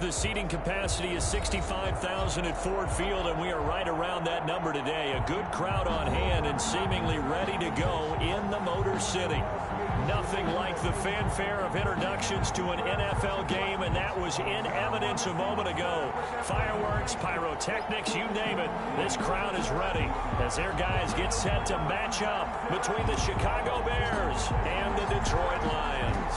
The seating capacity is 65,000 at Ford Field, and we are right around that number today. A good crowd on hand and seemingly ready to go in the Motor City. Nothing like the fanfare of introductions to an NFL game, and that was in evidence a moment ago. Fireworks, pyrotechnics, you name it. This crowd is ready as their guys get set to match up between the Chicago Bears and the Detroit Lions.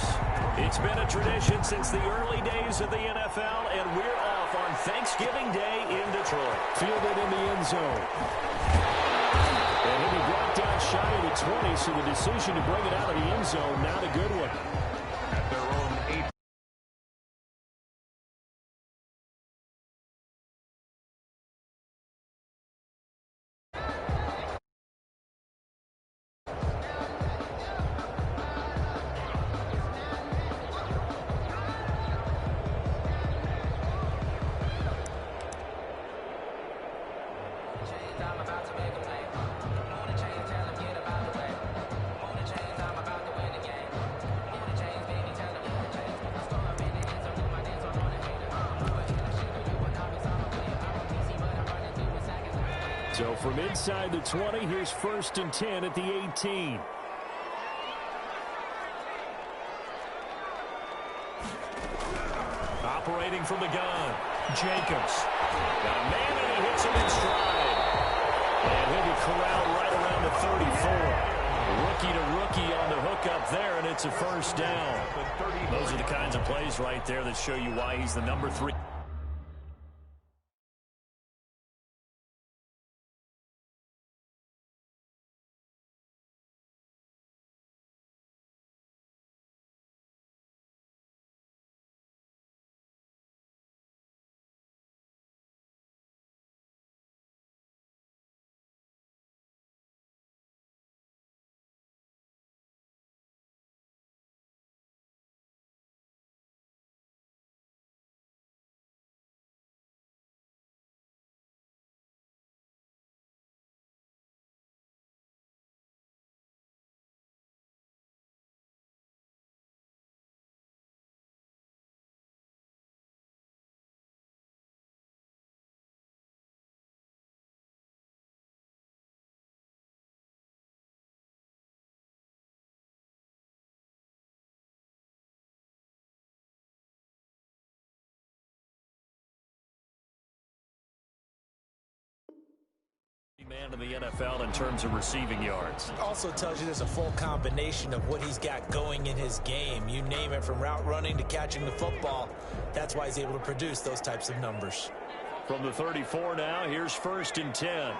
It's been a tradition since the early days of the NFL, and we're off on Thanksgiving Day in Detroit. Fielded in the end zone. And he'll be brought down shy of the 20, so the decision to bring it out of the end zone, not a good one. At their own 8. So from inside the 20, here's 1st and 10 at the 18. Operating from the gun, Jacobs. Got a man, and he hits him in stride. And he'll be corralled right around the 34. Rookie to rookie on the hook up there, and it's a 1st down. Those are the kinds of plays right there that show you why he's the number 3. Man in the NFL in terms of receiving yards. Also tells you there's a full combination of what he's got going in his game. You name it, from route running to catching the football. That's why he's able to produce those types of numbers. From the 34 now, here's 1st and 10.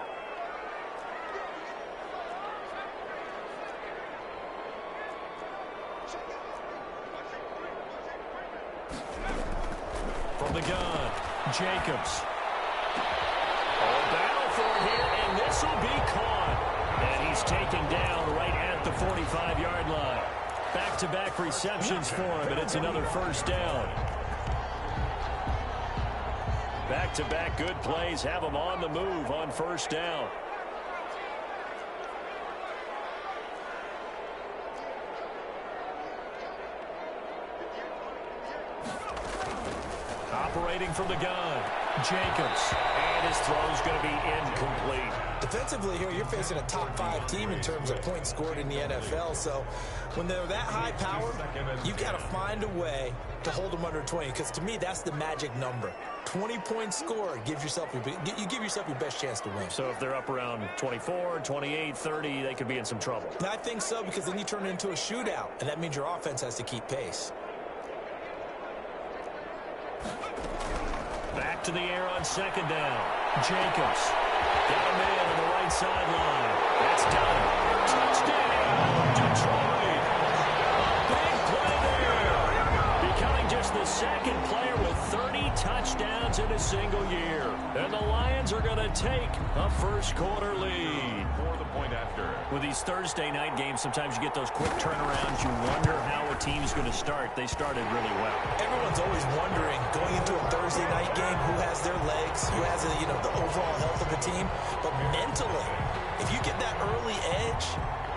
From the gun, Jacobs. Battle for it here, and this will be caught. And he's taken down right at the 45-yard line. Back-to-back receptions for him, and it's another 1st down. Back-to-back good plays have him on the move on 1st down. Operating from the gun, Jacobs. And his throw's going to be incomplete. Defensively here, you're facing a top-5 team in terms of points scored in the NFL. So when they're that high power, you've got to find a way to hold them under 20. Because to me, that's the magic number. 20 points scored gives yourself you give yourself your best chance to win. So if they're up around 24, 28, 30, they could be in some trouble. And I think so, because then you turn it into a shootout, and that means your offense has to keep pace. Back to the air on 2nd down. Jacobs. Got a man on the right sideline. That's done. Touchdown, Detroit. Big play there. Becoming just the 2nd player with 30 touchdowns in a single year. And the Lions are going to take a 1st quarter lead. For the point after. With these Thursday night games, sometimes you get those quick turnarounds. You wonder how a team's going to start. They started really well. Everyone's always wondering, going into a Thursday night game, who has their legs, who has the overall health of the team. But mentally, if you get that early edge,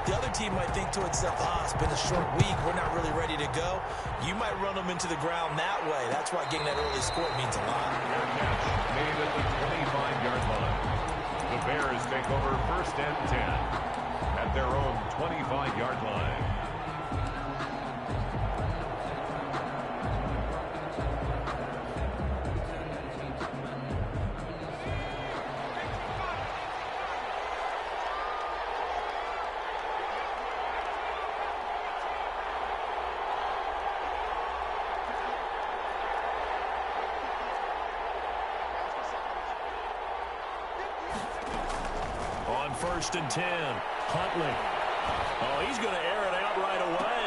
The other team might think to itself, it's been a short week. We're not really ready to go. You might run them into the ground that way. That's why getting that early score means a lot. Catch made at the 25-yard line. The Bears take over 1st and 10 at their own 25-yard line. On 1st and 10, Huntley. Oh, he's going to air it out right away.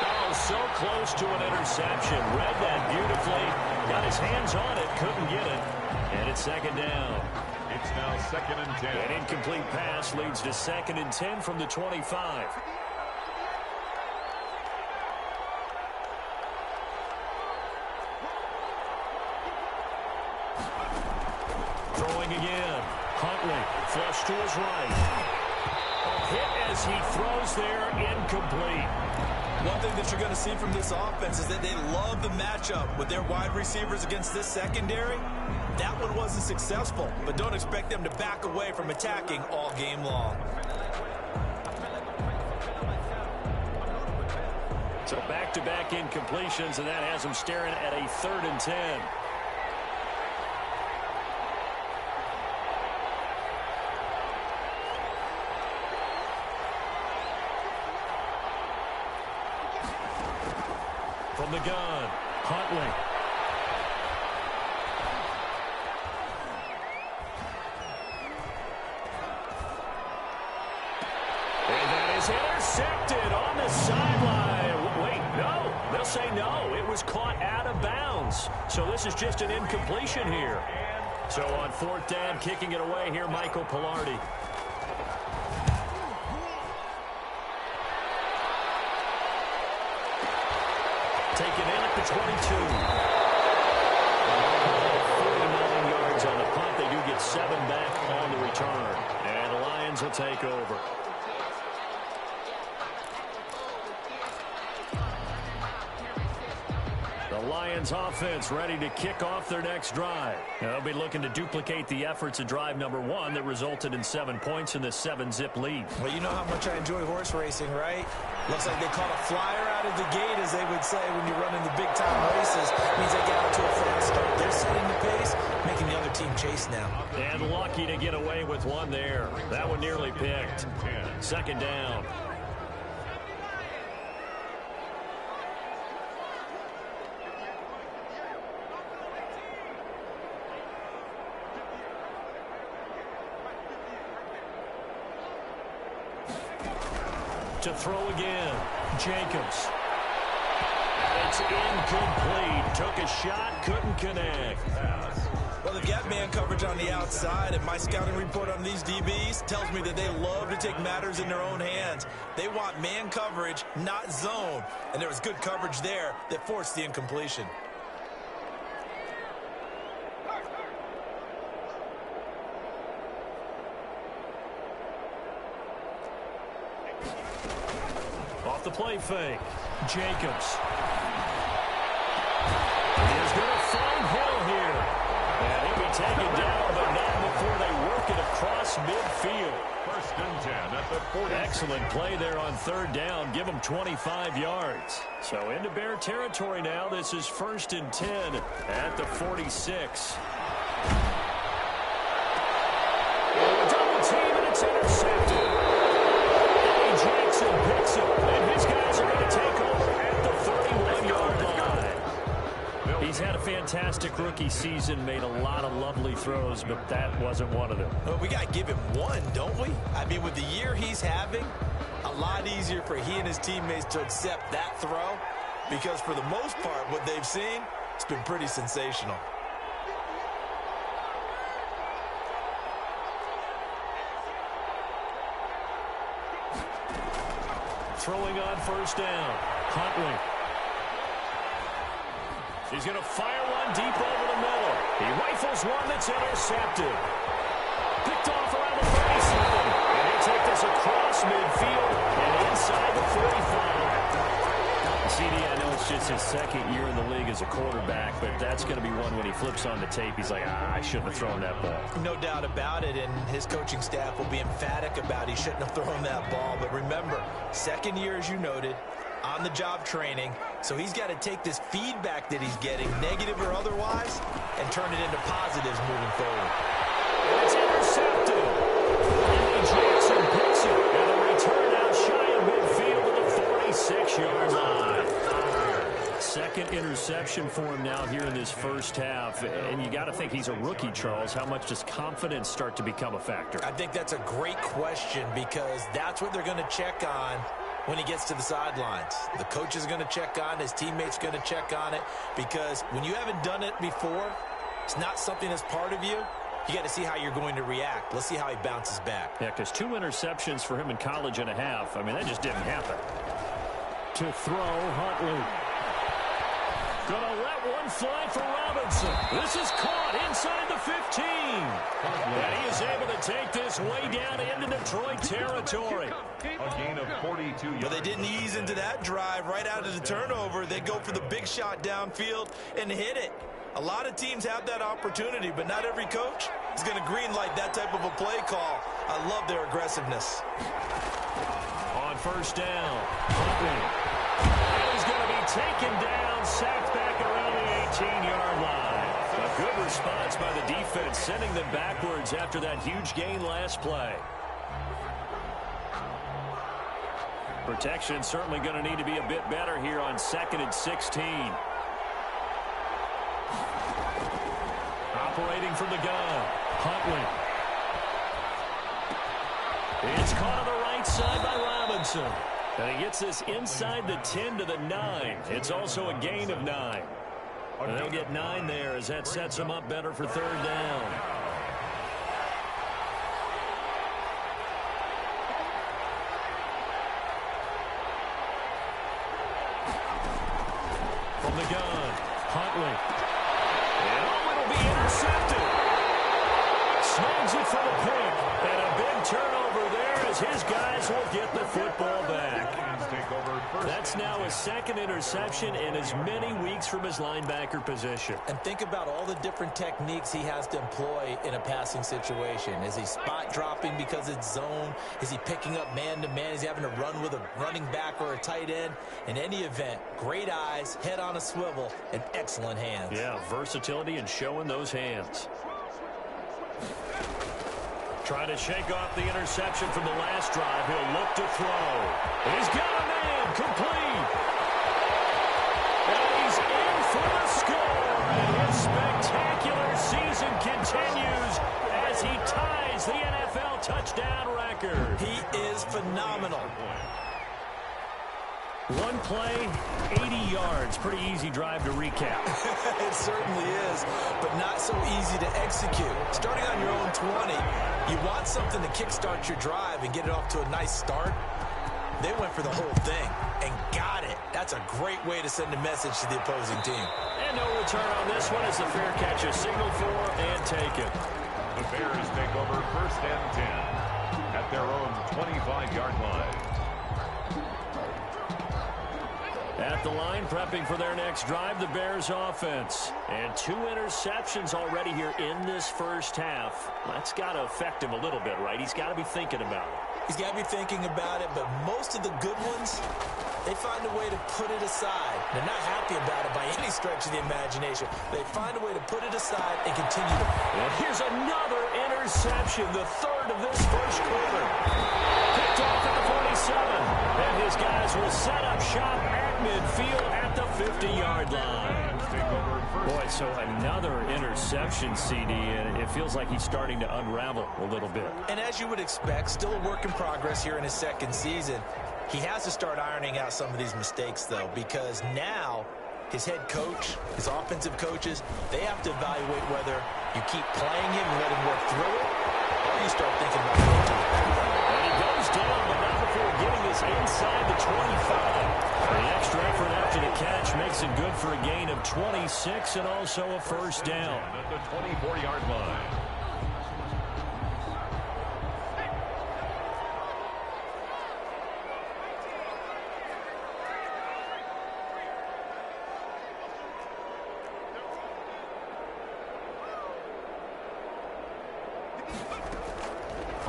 Oh, so close to an interception. Read that beautifully. Got his hands on it. Couldn't get it. And it's 2nd down. It's now 2nd and 10. An incomplete pass leads to 2nd and 10 from the 25. Throwing again. Huntley, flush to his right. Hit as he throws there, incomplete. One thing that you're going to see from this offense is that they love the matchup with their wide receivers against this secondary. That one wasn't successful, but don't expect them to back away from attacking all game long. So back-to-back incompletions, and that has them staring at a 3rd and 10. From the gun, Huntley. And that is intercepted on the sideline. Wait, no. They'll say no. It was caught out of bounds. So this is just an incompletion here. So on 4th down, kicking it away here, Michael Pilardi. Taken in at the 22. 49 yards on the punt. They do get 7 back on the return. And the Lions will take over. The Lions offense ready to kick off their next drive. Now, they'll be looking to duplicate the efforts of drive number 1 that resulted in 7 points in this 7-zip lead. Well, you know how much I enjoy horse racing, right? Looks like they caught a flyer out of the gate, as they would say when you're running the big-time races. Means they got out to a fast start. They're setting the pace, making the other team chase now. And lucky to get away with one there. That one nearly picked. 2nd down. To throw again, Jacobs. And it's incomplete. Took a shot, couldn't connect. Well, they've got man coverage on the outside, and my scouting report on these DBs tells me that they love to take matters in their own hands. They want man coverage, not zone. And there was good coverage there that forced the incompletion. Off the play fake, Jacobs. He's going to find Hill here. And he'll be taken down, but not before they work it across midfield. 1st and 10 at the 40. Excellent play there on 3rd down. Give them 25 yards. So into Bear territory now. This is 1st and 10 at the 46. Double team, and it's intercepted. Jackson picks it, and his guys are going to take over at the 31-yard line. He's had a fantastic rookie season, made a lot of lovely throws, but that wasn't one of them. Well, we got to give him one, don't we? I mean, with the year he's having, a lot easier for he and his teammates to accept that throw, because for the most part, what they've seen, it's been pretty sensational. Throwing on 1st down, Huntley. He's going to fire one deep over the middle. He rifles one that's intercepted. Picked off around the 37. And he'll take this across midfield second year in the league as a quarterback, but that's going to be one when he flips on the tape, he's like, I shouldn't have thrown that ball. No doubt about it, and his coaching staff will be emphatic about he shouldn't have thrown that ball. But remember, second year, as you noted, on-the-job training, so he's got to take this feedback that he's getting, negative or otherwise, and turn it into positives moving forward. It's intercepted. Andy Jackson picks it, and a return out shy of midfield to the 46-yard line. Second interception for him now here in this first half, and you got to think he's a rookie, Charles. How much does confidence start to become a factor? I think that's a great question, because that's what they're going to check on when he gets to the sidelines. The coach is going to check on it, his teammates going to check on it, because when you haven't done it before, it's not something that's part of you. You got to see how you're going to react. Let's see how he bounces back. Yeah, because 2 interceptions for him in college and a half. I mean, that just didn't happen. To throw, Huntley. Gonna let one fly for Robinson. This is caught inside the 15. And he is able to take this way down into Detroit territory. A gain of 42 yards. But they didn't ease into that drive right out of the turnover. They go for the big shot downfield and hit it. A lot of teams have that opportunity, but not every coach is going to greenlight that type of a play call. I love their aggressiveness. On first down, Huntley. And he's going to be taken down, sacked back around the 18-yard line. A good response by the defense, sending them backwards after that huge gain last play. Protection certainly going to need to be a bit better here on 2nd and 16. Operating from the gun, Huntley. It's caught on the right side by Robinson. And he gets this inside the 10 to the 9. It's also a gain of 9. And they'll get 9 there as that sets them up better for third down. From the gun, Huntley. Intercepted. Snags it for the pick. And a big turnover there as his guys will get the football back. That's now his 2nd interception in as many weeks from his linebacker position. And think about all the different techniques he has to employ in a passing situation. Is he spot dropping because it's zone? Is he picking up man-to-man? Is he having to run with a running back or a tight end? In any event, great eyes, head on a swivel, and excellent hands. Yeah, versatility and showing those hands. Trying to shake off the interception from the last drive. He'll look to throw. He's got a man, complete. And he's in for the score. And his spectacular season continues as he ties the NFL touchdown record. He is phenomenal. One play, 80 yards. Pretty easy drive to recap. It certainly is, but not so easy to execute. Starting on your own 20, you want something to kickstart your drive and get it off to a nice start. They went for the whole thing and got it. That's a great way to send a message to the opposing team. And no return on this one as the fair catch is signaled for and taken. The Bears take over 1st and 10 at their own 25-yard line. At the line, prepping for their next drive, the Bears offense. And 2 interceptions already here in this first half. That's got to affect him a little bit, right? He's got to be thinking about it. He's got to be thinking about it, but most of the good ones, they find a way to put it aside. They're not happy about it by any stretch of the imagination. They find a way to put it aside and continue to. And here's another interception, the 3rd of this first quarter. Picked off at the 47. And his guys will set up shop at midfield at the 50-yard line. Boy, so another interception, CD, and it feels like he's starting to unravel a little bit. And as you would expect, still a work in progress here in his 2nd season. He has to start ironing out some of these mistakes, though, because now his head coach, his offensive coaches, they have to evaluate whether you keep playing him and let him work through it, or you start thinking about going to the back. And he goes down, but not before getting this inside the 25. The extra effort after the catch makes it good for a gain of 26 and also a first down. At the 24-yard line.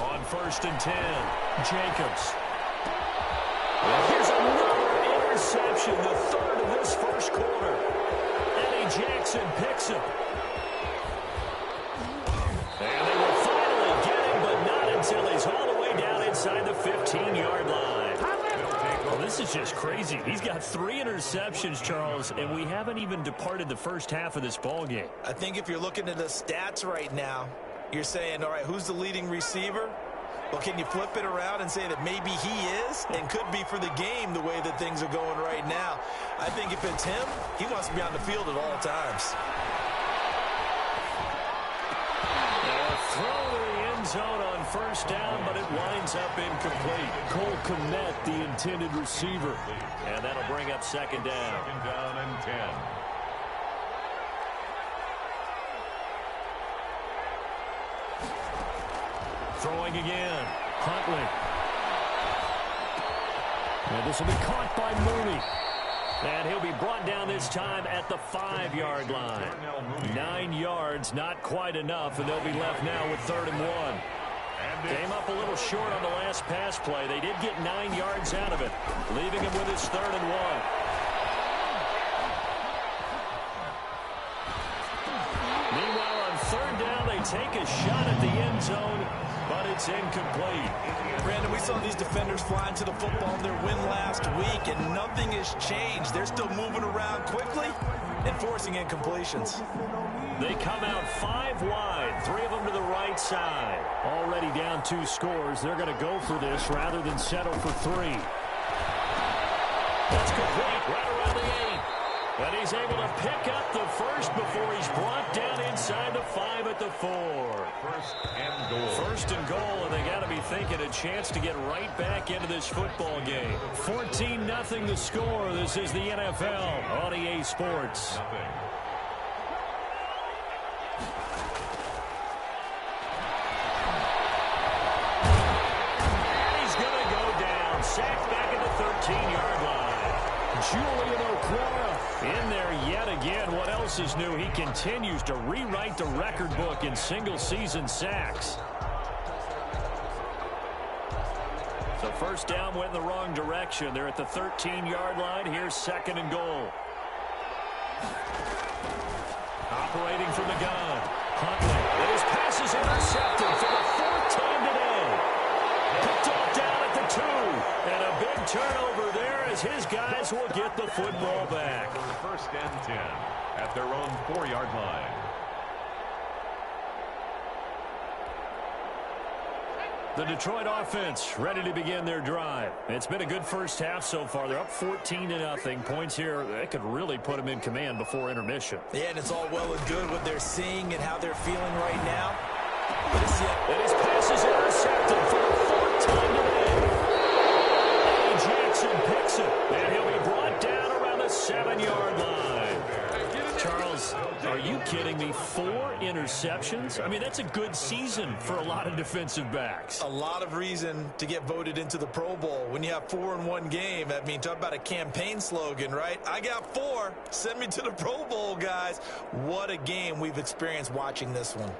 On 1st and 10, Jacobs. Here's another interception, the third of this first quarter. Eddie Jackson picks him. And they will finally get him, but not until he's all the way down inside the 15-yard line. Well, this is just crazy. He's got 3 interceptions, Charles, and we haven't even departed the first half of this ball game. I think if you're looking at the stats right now, you're saying, all right, who's the leading receiver? Well, can you flip it around and say that maybe he is and could be for the game the way that things are going right now? I think if it's him, he wants to be on the field at all times. Throw to the end zone on 1st down, but it winds up incomplete. Cole Kmet, the intended receiver. And that'll bring up 2nd down. 2nd down and 10. Throwing again. Huntley. And this will be caught by Mooney. And he'll be brought down this time at the 5-yard line. 9 yards, not quite enough, and they'll be left now with 3rd and 1. Came up a little short on the last pass play. They did get 9 yards out of it, leaving him with his 3rd and 1. Meanwhile, on 3rd down, they take a shot at the end zone, but it's incomplete. Brandon, we saw these defenders flying to the football in their win last week, and nothing has changed. They're still moving around quickly and forcing incompletions. They come out 5 wide, 3 of them to the right side. Already down 2 scores. They're going to go for this rather than settle for 3. That's complete right around the 8. And he's able to pick up the first before he's brought down inside the 5 at the 4. 1st and goal. 1st and goal, and they got to be thinking a chance to get right back into this football game. 14-0 the score. This is the NFL on EA Sports. And he's going to go down. Sacked back at the 13-yard line. Julian Okwara in there yet again. What else is new? He continues to rewrite the record book in single-season sacks. So 1st down went in the wrong direction. They're at the 13-yard line. Here's 2nd and goal. Operating from the gun. Huntley. His pass is intercepted for the 4th time today. Picked up down at the 2. And a big turnover there as his guys will get the football back. 1st and 10 at their own 4-yard line. The Detroit offense ready to begin their drive. It's been a good first half so far. They're up 14-0. Points here, that could really put them in command before intermission. Yeah, and it's all well and good what they're seeing and how they're feeling right now. And his pass is intercepted for the 4th time today. Eddie Jackson picks it, and he'll be brought down around the 7-yard line. Charles, are you kidding me? 4 interceptions? I mean, that's a good season for a lot of defensive backs. A lot of reason to get voted into the Pro Bowl. When you have 4 in one game, I mean, talk about a campaign slogan, right? I got 4. Send me to the Pro Bowl, guys. What a game we've experienced watching this one.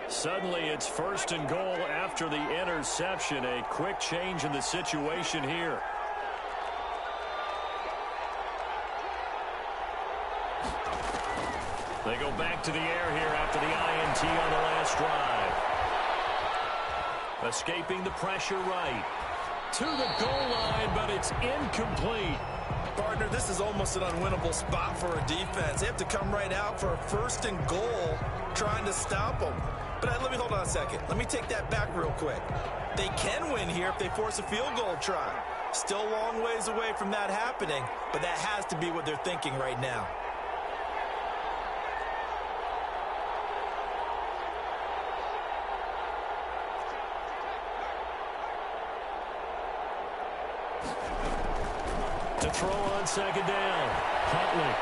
Suddenly, it's 1st and goal after the interception. A quick change in the situation here. They go back to the air here after the INT on the last drive. Escaping the pressure right. To the goal line, but it's incomplete. Partner, this is almost an unwinnable spot for a defense. They have to come right out for a 1st and goal trying to stop them. But let me hold on a second. Let me take that back real quick. They can win here if they force a field goal try. Still a long ways away from that happening, but that has to be what they're thinking right now. To throw on 2nd down. Huntley.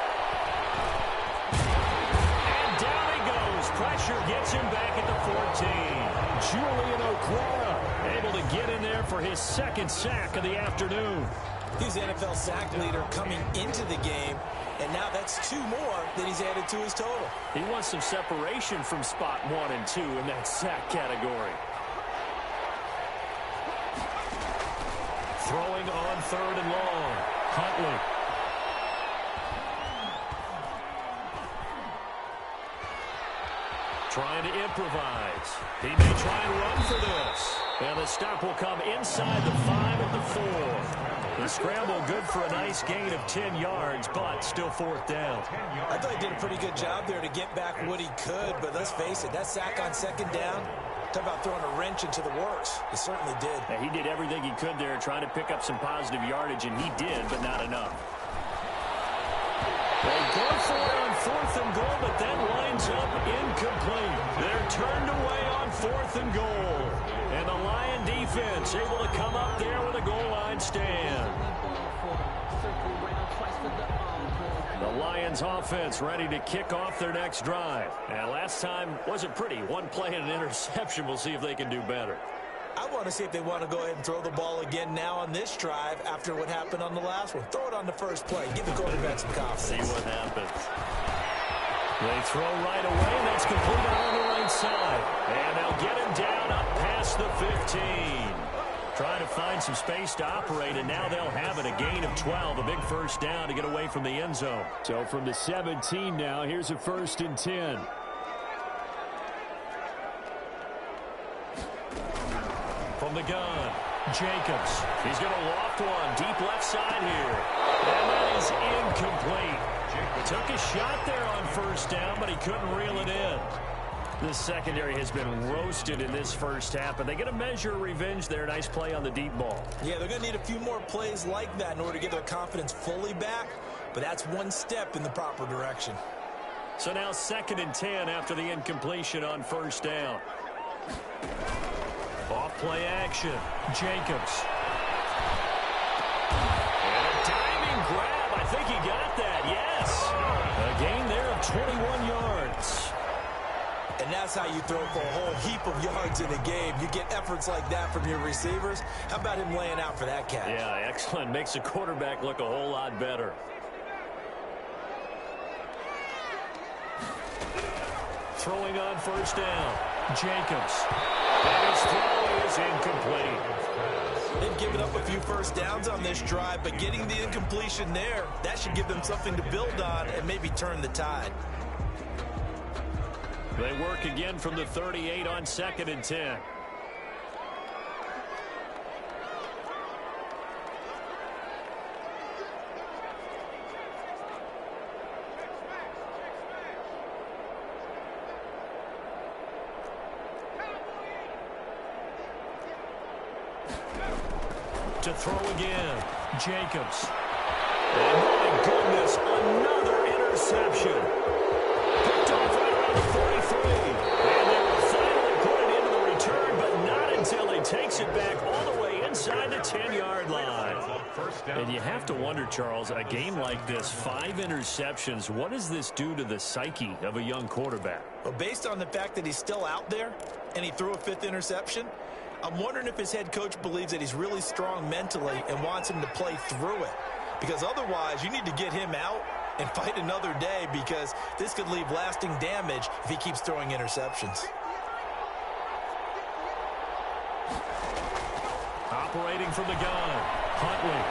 And down he goes. Pressure gets him back at the 14. Julian Okwara able to get in there for his 2nd sack of the afternoon. He was the NFL sack leader coming into the game, and now that's 2 more that he's added to his total. He wants some separation from spot 1 and 2 in that sack category. Throwing on 3rd and long. Huntley. Trying to improvise. He may try and run for this. And the stop will come inside the 5 at the 4. The scramble good for a nice gain of 10 yards, but still 4th down. I thought he did a pretty good job there to get back what he could, but let's face it, that sack on 2nd down, talk about throwing a wrench into the works. He certainly did. Yeah, he did everything he could there trying to pick up some positive yardage, and he did, but not enough. They go for it on 4th and goal, but then winds up incomplete. They're turned away on 4th and goal. And the Lion defense able to come up there with a goal line stand. The Lions offense ready to kick off their next drive. And last time wasn't pretty. 1 play and an interception. We'll see if they can do better. I want to see if they want to go ahead and throw the ball again now on this drive after what happened on the last one. Throw it on the first play. Give the quarterback some confidence. See what happens. They throw right away, and that's complete out on the right side. And they'll get him down up past the 15. Trying to find some space to operate, and now they'll have it. A gain of 12, a big first down to get away from the end zone. So from the 17 now, here's a 1st and 10. From the gun, Jacobs. He's going to loft one deep left side here. And that is incomplete. Took a shot there on 1st down, but he couldn't reel it in. This secondary has been roasted in this first half, but they get a measure of revenge there. Nice play on the deep ball. Yeah, they're going to need a few more plays like that in order to get their confidence fully back, but that's 1 step in the proper direction. So now 2nd and 10 after the incompletion on 1st down. Off-play action. Jacobs. And a diving grab. I think he got that, yes. A gain there of 21 yards. And that's how you throw for a whole heap of yards in a game. You get efforts like that from your receivers. How about him laying out for that catch? Yeah, excellent. Makes the quarterback look a whole lot better. Throwing on 1st down. Jacobs. And his throw is incomplete. They've given up a few first downs on this drive, but getting the incompletion there, that should give them something to build on and maybe turn the tide. They work again from the 38 on 2nd and 10. To throw again, Jacobs. And my goodness, another interception. Picked off right around the 43. And they will finally put it into the return, but not until he takes it back all the way inside the 10-yard line. And you have to wonder, Charles, a game like this, 5 interceptions, what does this do to the psyche of a young quarterback? Well, based on the fact that he's still out there and he threw a 5th interception, I'm wondering if his head coach believes that he's really strong mentally and wants him to play through it. Because otherwise, you need to get him out and fight another day, because this could leave lasting damage if he keeps throwing interceptions. Operating from the gun, Huntley.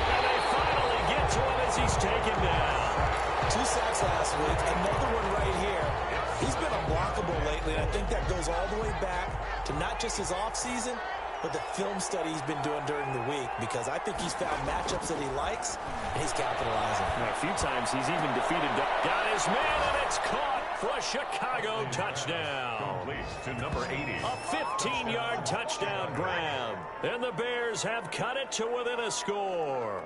And they finally get to him as he's taken down. 2 sacks last week, another one right here. He's been unblockable lately, and I think that goes all the way back to not just his offseason, but the film study he's been doing during the week, because I think he's found matchups that he likes, and he's capitalizing. A few times he's even defeated. Got his man, and it's caught for a Chicago touchdown. To number 80. A 15-yard touchdown grab. And the Bears have cut it to within a score.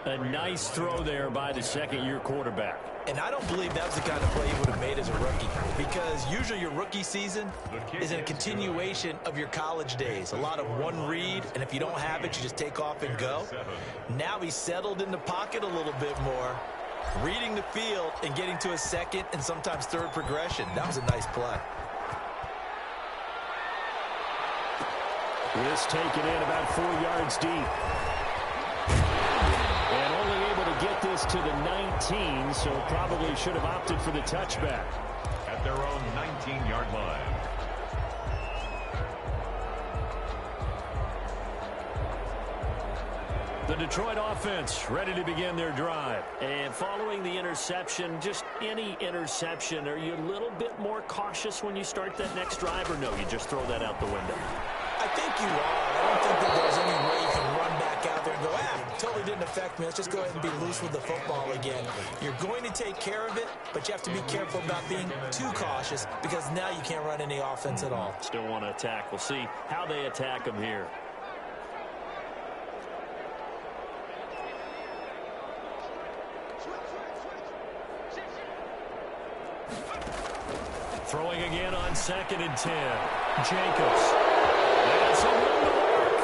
A nice throw there by the second-year quarterback. And I don't believe that was the kind of play he would have made as a rookie, because usually your rookie season is a continuation of your college days. A lot of one read, and if you don't have it, you just take off and go. Now he's settled in the pocket a little bit more, Reading the field and getting to a second and sometimes third progression. That was a nice play. This taken in about 4 yards deep. And only able to get this to the 19, so probably should have opted for the touchback. At their own 19-yard line. The Detroit offense ready to begin their drive. And following the interception, just any interception, are you a little bit more cautious when you start that next drive, or no, you just throw that out the window? I think you are. I don't think that there's any way you can run back out there and go, totally didn't affect me. Let's just go ahead and be loose with the football again. You're going to take care of it, but you have to be careful about being too cautious because now you can't run any offense at all. Still want to attack. We'll see how they attack them here. Throwing again on 2nd and 10. Jacobs. That's a run to work.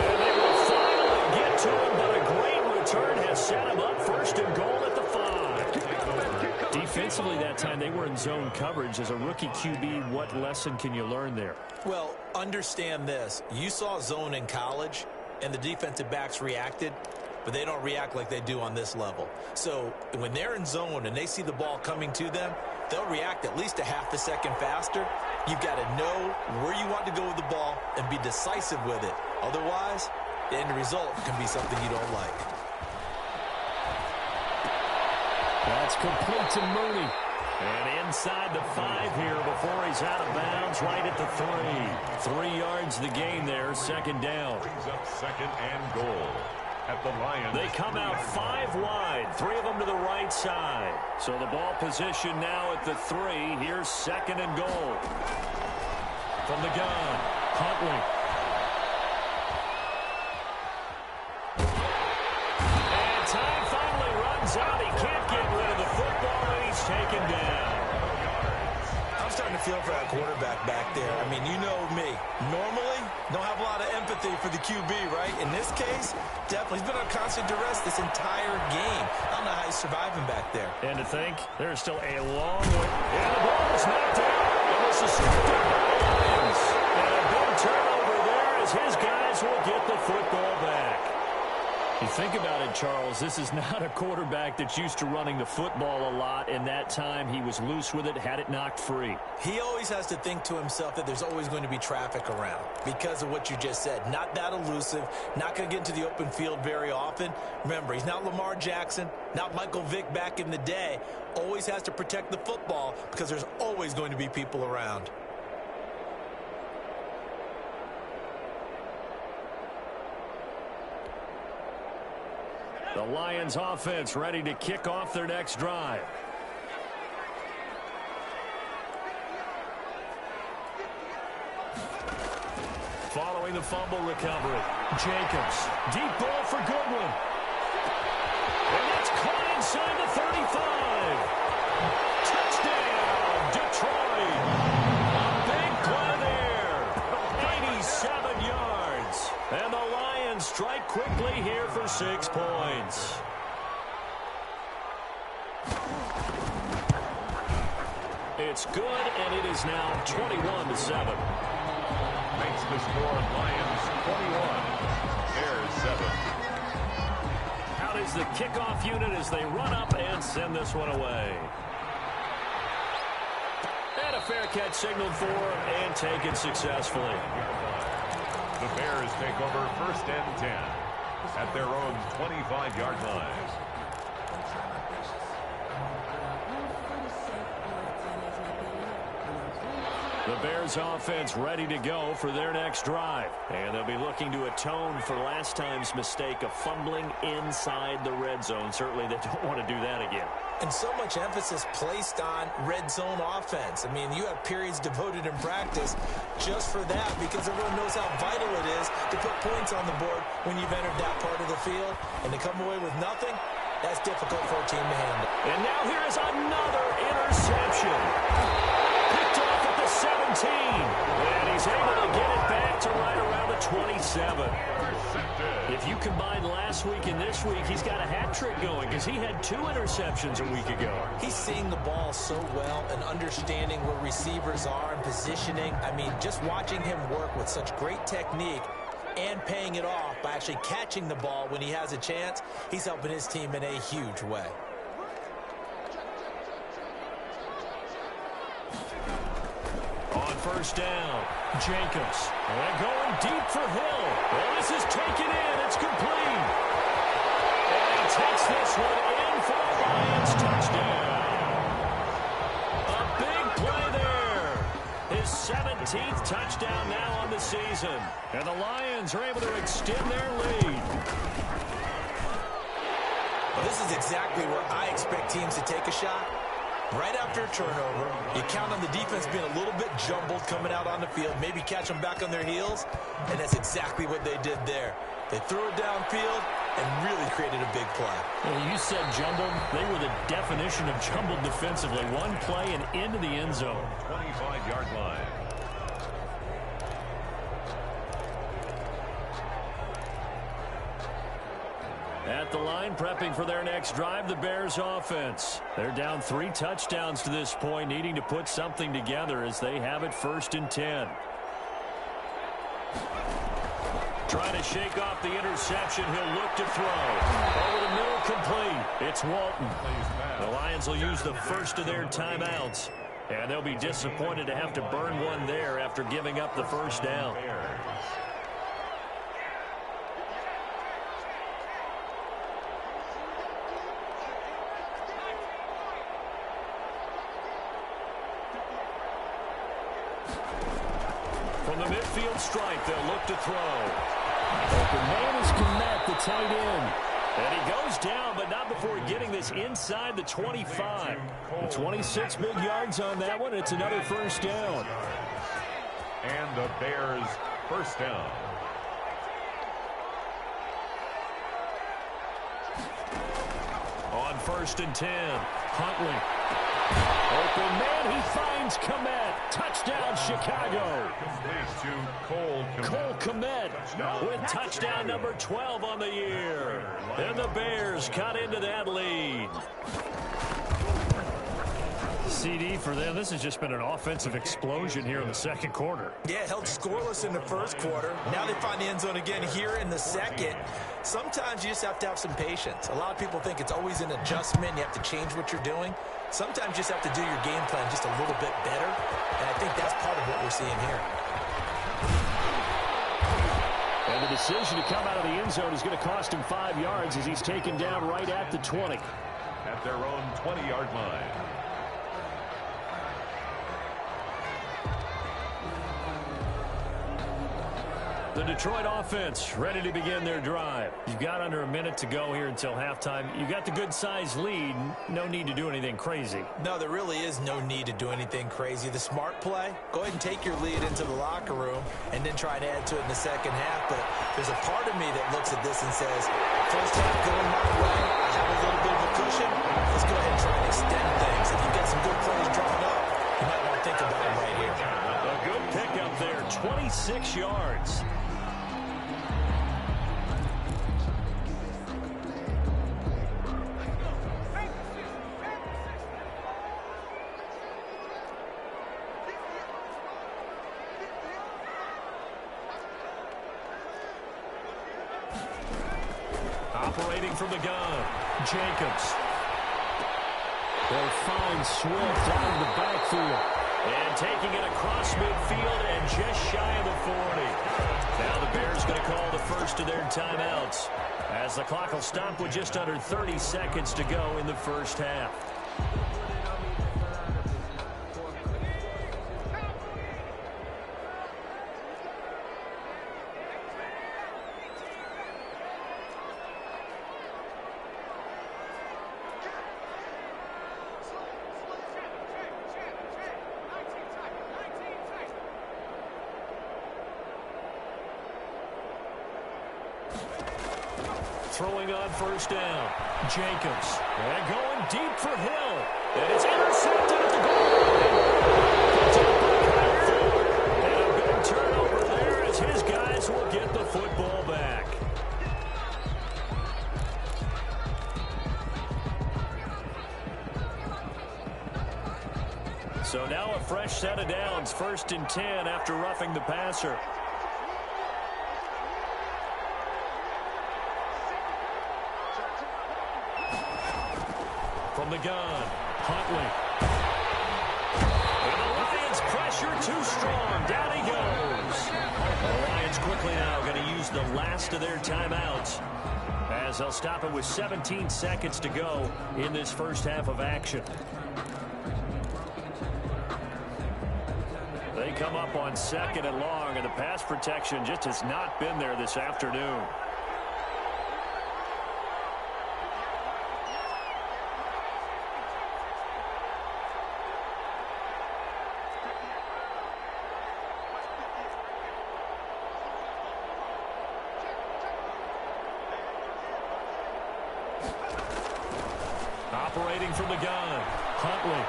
And they will finally get to him, but a great return has set him up 1st and goal at the 5. Defensively that time, they were in zone coverage. As a rookie QB, what lesson can you learn there? Well, understand this. You saw zone in college, and the defensive backs reacted, but they don't react like they do on this level. So when they're in zone and they see the ball coming to them, they'll react at least a half a second faster. You've got to know where you want to go with the ball and be decisive with it. Otherwise, the end result can be something you don't like. That's complete to Mooney. And inside the 5 here before he's out of bounds, right at the 3. 3 yards the gain there, 2nd down. Brings up 2nd and goal. At the Lions. They come out 5 wide, 3 of them to the right side. So the ball position now at the 3. Here's 2nd and goal. From the gun, Huntley. And time finally runs out. He can't get rid of the football, and he's taken down. I'm starting to feel for that quarterback back there. I mean, you know me. Normally, don't have a lot of empathy for the QB, right? In this case, definitely. He's been on constant duress this entire game. I don't know how he's surviving back there. And to think, there's still a long way. And the ball is knocked out. And this is Lions. And a big turnover there as his guys will get the football back. You think about it, Charles, this is not a quarterback that's used to running the football a lot, and that time he was loose with it, had it knocked free. He always has to think to himself that there's always going to be traffic around because of what you just said. Not that elusive, not going to get into the open field very often. Remember, he's not Lamar Jackson, not Michael Vick back in the day. Always has to protect the football because there's always going to be people around. The Lions offense ready to kick off their next drive. Following the fumble recovery, Jacobs, deep ball for Goodwin. And that's caught inside the 35. Touchdown, Detroit. A big play there. 87 yards. And the Lions strike quickly here for 6 points. It's good, and it is now 21-7. Makes the score Lions 21, Bears 7. Out is the kickoff unit as they run up and send this one away. And a fair catch signaled for and taken successfully. The Bears take over 1st and 10 at their own 25-yard line. The Bears offense ready to go for their next drive. And they'll be looking to atone for last time's mistake of fumbling inside the red zone. Certainly they don't want to do that again. And so much emphasis placed on red zone offense. I mean, you have periods devoted in practice just for that because everyone knows how vital it is to put points on the board when you've entered that part of the field. And to come away with nothing, that's difficult for a team to handle. And now here is another interception. Picked off at the 17. And he's able to get it back to right around the 27. If you combine last week and this week, he's got a hat trick going because he had 2 interceptions a week ago. He's seeing the ball so well and understanding where receivers are and positioning. I mean, just watching him work with such great technique and paying it off by actually catching the ball when he has a chance, he's helping his team in a huge way. On first down, Jacobs. And going deep for Hill. Well, this is taken in. It's complete. And he takes this one in for the Lions touchdown. A big play there. His 17th touchdown now on the season. And the Lions are able to extend their lead. Well, this is exactly where I expect teams to take a shot. Right after a turnover, you count on the defense being a little bit jumbled coming out on the field, maybe catch them back on their heels, and that's exactly what they did there. They threw it downfield and really created a big play. Well, you said jumbled. They were the definition of jumbled defensively. One play and into the end zone. 25-yard line. At the line, prepping for their next drive, the Bears offense. They're down 3 touchdowns to this point, needing to put something together as they have it 1st and 10. Trying to shake off the interception. He'll look to throw. Over the middle, complete. It's Walton. The Lions will use the first of their timeouts. And they'll be disappointed to have to burn one there after giving up the first down. From the midfield stripe, they'll look to throw. Open man is Komet, the tight end. And he goes down, but not before getting this inside the 25. The 26 big yards on that one. It's another first down. And the Bears first down. On 1st and 10, Huntley. Open man, he finds Komet. Touchdown, Chicago. Completes to Cole Komet with touchdown number 12 on the year. And the Bears cut into that lead. CD for them. This has just been an offensive explosion here in the second quarter. Yeah, held scoreless in the first quarter. Now they find the end zone again here in the second. Sometimes you just have to have some patience. A lot of people think it's always an adjustment. You have to change what you're doing. Sometimes you just have to do your game plan just a little bit better. And I think that's part of what we're seeing here. And the decision to come out of the end zone is going to cost him 5 yards as he's taken down right at the 20. at their own 20-yard line. The Detroit offense ready to begin their drive. You've got under a minute to go here until halftime. You got the good-sized lead. No need to do anything crazy. No, there really is no need to do anything crazy. The smart play, go ahead and take your lead into the locker room and then try to add to it in the second half. But there's a part of me that looks at this and says, first half going my way, I have a little bit of a cushion. Let's go ahead and try and extend things. If you've got some good plays drawn up, you might want to think about them right here. A good pickup there, 26 yards. Operating from the gun, Jacobs. They'll find Swift out of the backfield. And taking it across midfield and just shy of the 40. Now the Bears going to call the first of their timeouts, as the clock will stop with just under 30 seconds to go in the first half. Throwing on first down, Jacobs. And going deep for Hill. And it's intercepted at the goal line. Picked up by So now a fresh set of downs, 1st and 10 after roughing the passer. From the gun, Huntley. And the Lions pressure too strong. Down he goes. The Lions quickly now going to use the last of their timeouts, as they'll stop it with 17 seconds to go in this first half of action. They come up on 2nd and long, and the pass protection just has not been there this afternoon. Operating from the gun, Huntley.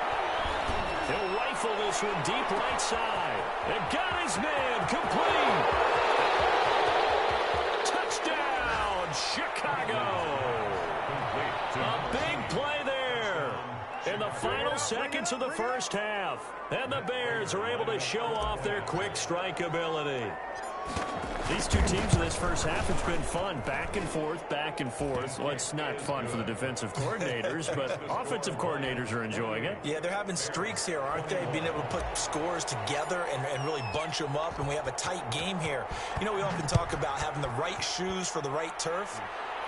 He'll rifle this one deep right side. They've got his man complete. Touchdown, Chicago. A big play there in the final seconds of the first half. And the Bears are able to show off their quick strike ability. These two teams in this first half, it's been fun. Back and forth, back and forth. Well, it's not fun for the defensive coordinators, but offensive coordinators are enjoying it. Yeah, they're having streaks here, aren't they? Being able to put scores together and really bunch them up, and we have a tight game here. You know, we often talk about having the right shoes for the right turf.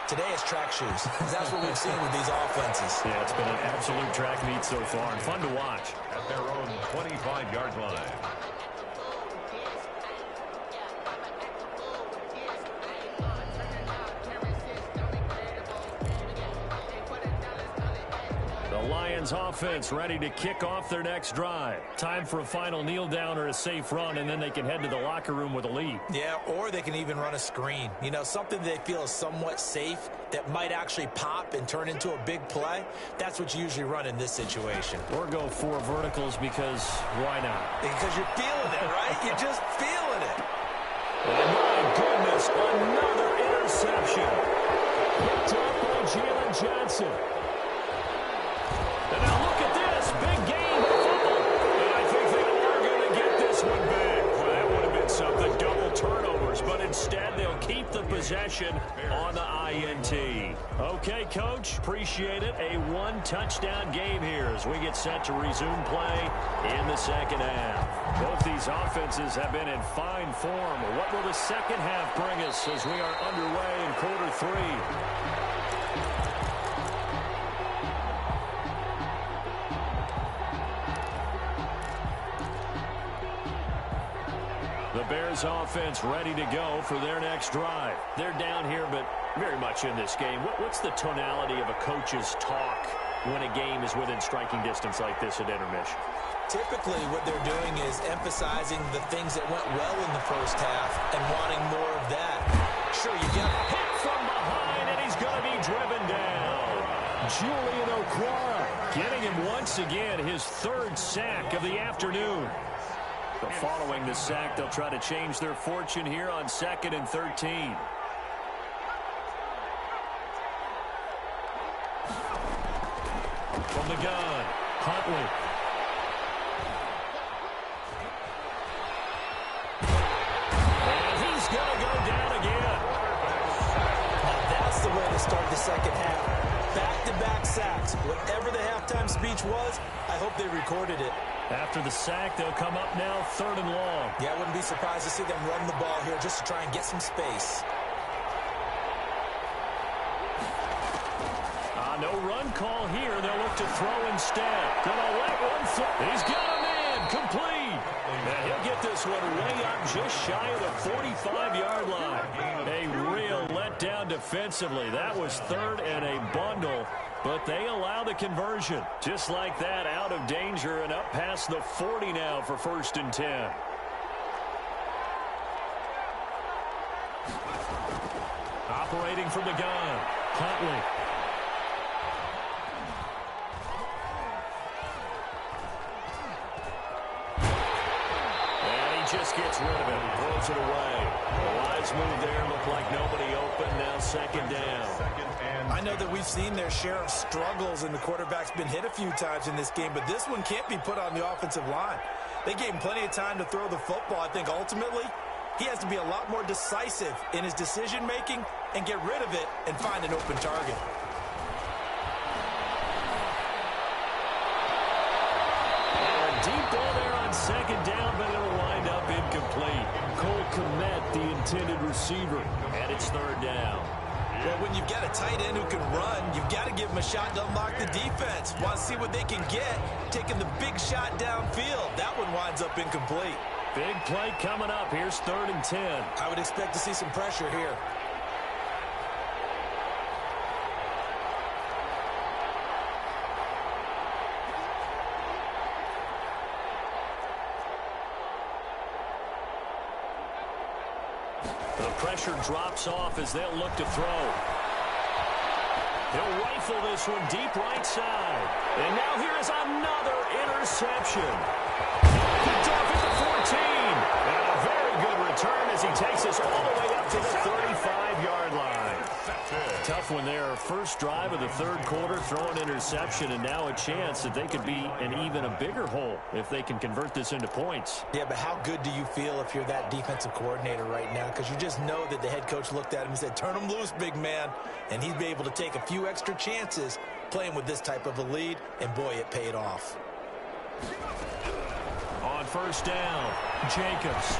Today it's track shoes. That's what we've seen with these offenses. Yeah, it's been an absolute track meet so far, and fun to watch. At their own 25-yard line. Lions offense ready to kick off their next drive. Time for a final kneel down or a safe run, and then they can head to the locker room with a lead. Yeah, or they can even run a screen. You know, something they feel is somewhat safe that might actually pop and turn into a big play. That's what you usually run in this situation. Or go 4 verticals, because why not? Because you're feeling it, right? You're just feeling it. And my goodness, another interception. Picked up by Jalen Johnson. And now look at this. Big gain, fumble. And I think they are going to get this one back. Well, that would have been something. Double turnovers. But instead, they'll keep the possession on the INT. Okay, Coach. Appreciate it. A 1-touchdown game here as we get set to resume play in the second half. Both these offenses have been in fine form. What will the second half bring us as we are underway in quarter 3? The Bears offense ready to go for their next drive. They're down here, but very much in this game. What's the tonality of a coach's talk when a game is within striking distance like this at intermission? Typically, what they're doing is emphasizing the things that went well in the first half and wanting more of that. Sure, you got hit from behind, and he's going to be driven down. Julian Okwara getting him once again, his 3rd sack of the afternoon. But following the sack, they'll try to change their fortune here on 2nd and 13. From the gun, Huntley. And he's going to go down again. Now that's the way to start the second half. Back-to-back sacks. Whatever the halftime speech was, I hope they recorded it. After the sack, they'll come up now 3rd and long. Yeah, I wouldn't be surprised to see them run the ball here just to try and get some space. No run call here. They'll look to throw instead. Gonna let one throw. He's got a man complete. And he'll get this one way up just shy of the 45-yard line. A real letdown defensively. That was 3rd and a bundle. But they allow the conversion. Just like that, out of danger and up past the 40 now for 1st and 10. Operating from the gun, Huntley. just gets rid of it. Throws it away. A wise move there. Looked like nobody open. Now second down. I know that we've seen their share of struggles, and the quarterback's been hit a few times in this game, but this one can't be put on the offensive line. They gave him plenty of time to throw the football. I think ultimately he has to be a lot more decisive in his decision-making and get rid of it and find an open target. Deep ball there on second down, but it'll wind up incomplete. Cole Kmet, the intended receiver, and it's third down. Well, when you've got a tight end who can run, you've got to give him a shot to unlock the defense. Want to see what they can get, taking the big shot downfield. That one winds up incomplete. Big play coming up. Here's 3rd and 10. I would expect to see some pressure here. The pressure drops off as they'll look to throw. He'll rifle this one deep right side. And now here is another interception. Picked off at the 14. And a very good return as he takes us all the way up to the 35-yard line. Tough one there. First drive of the third quarter, throw an interception, and now a chance that they could be in even a bigger hole if they can convert this into points. Yeah, but how good do you feel if you're that defensive coordinator right now? Because you just know that the head coach looked at him and said, turn him loose, big man. And he'd be able to take a few extra chances playing with this type of a lead, and boy, it paid off. On first down, Jacobs.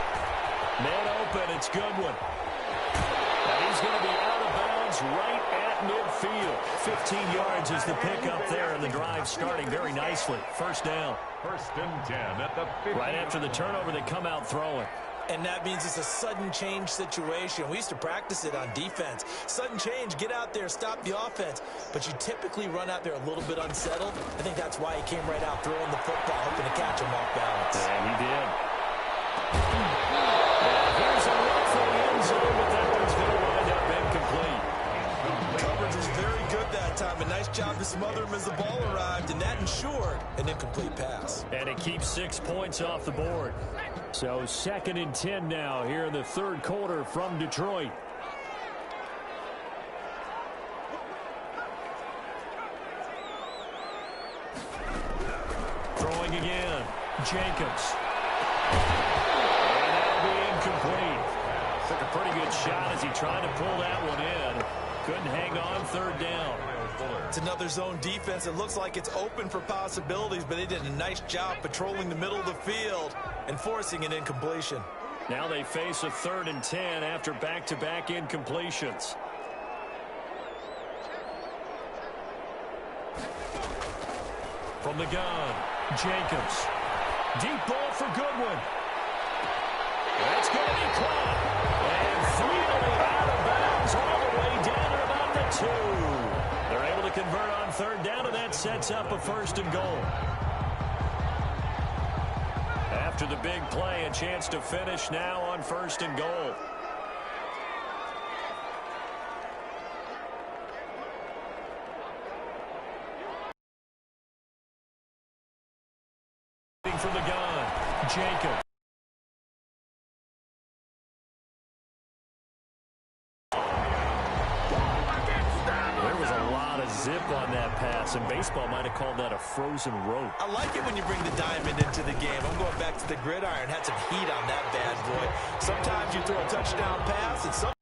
Man open, it's Goodwin. And he's going to be out of bounds right at midfield. 15 yards is the pickup there, and the drive starting very nicely. First down. 1st and 10 at the 50. Right after the turnover, they come out throwing. And that means it's a sudden change situation. We used to practice it on defense. Sudden change, get out there, stop the offense. But you typically run out there a little bit unsettled. I think that's why he came right out throwing the football, hoping to catch him off balance. And he did. And here's a look for the end zone, but that one's going to wind up incomplete. Coverage was very good that time. A nice job to smother him as the ball arrived, and that ensured an incomplete pass. And it keeps 6 points off the board. So 2nd and 10 now here in the third quarter from Detroit. Throwing again. Jacobs. And that'll be incomplete. Took a pretty good shot as he tried to pull that one in. Couldn't hang on. 3rd down. It's another zone defense. It looks like it's open for possibilities, but they did a nice job patrolling the middle of the field and forcing an incompletion. Now they face a 3rd and 10 after back-to-back incompletions. From the gun, Jacobs. Deep ball for Goodwin. That's going to be caught. And finally out of bounds all the way down to about the 2. They're able to convert on 3rd down, and that sets up a 1st and goal. After the big play, a chance to finish now on 1st and goal. From the gun, Jacob. There was a lot of zip on that pass, and baseball might have called that a frozen rope. I like it when you bring the diamond into the game. I'm going back to the gridiron. Had some heat on that bad boy. Sometimes you throw a touchdown pass, and sometimes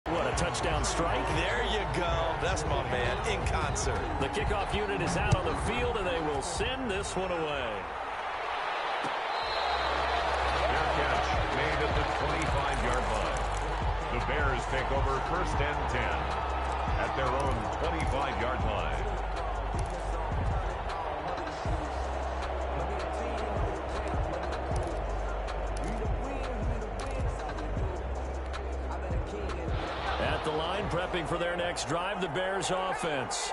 what, a touchdown strike? there you go. That's my man in concert. The kickoff unit is out on the field, and they will send this one away. Fair catch made at the 25-yard line. The Bears take over 1st and 10 at their own 25-yard line. At the line, prepping for their next drive, the Bears offense.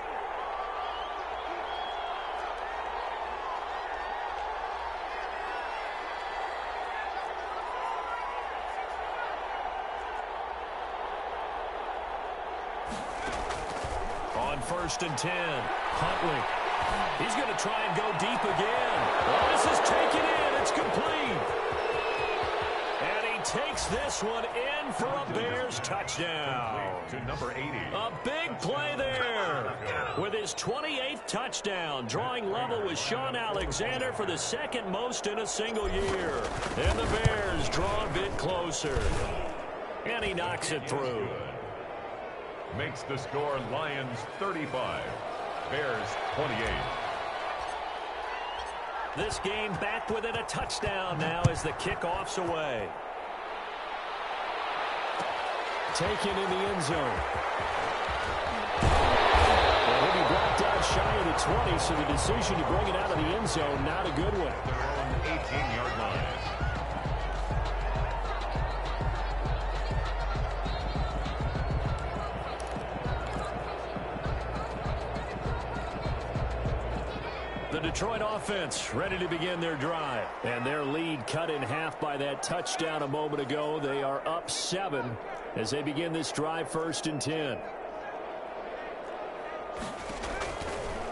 On 1st and 10, Huntley. He's going to try and go deep again. Well, this is taken in, It's complete. And he takes this one in for a Bears touchdown. To number 80. A big play there with his 28th touchdown, drawing level with Sean Alexander for the second most in a single year. And the Bears draw a bit closer. And he knocks it through. Makes the score Lions 35, Bears 28. This game back within a touchdown now as the kickoff's away. Taken in the end zone. Well, he'll be brought down shy of the 20, so the decision to bring it out of the end zone, not a good one. Their own 18-yard line. The Detroit offense ready to begin their drive. And their lead cut in half by that touchdown a moment ago. They are up 7 as they begin this drive, 1st and 10.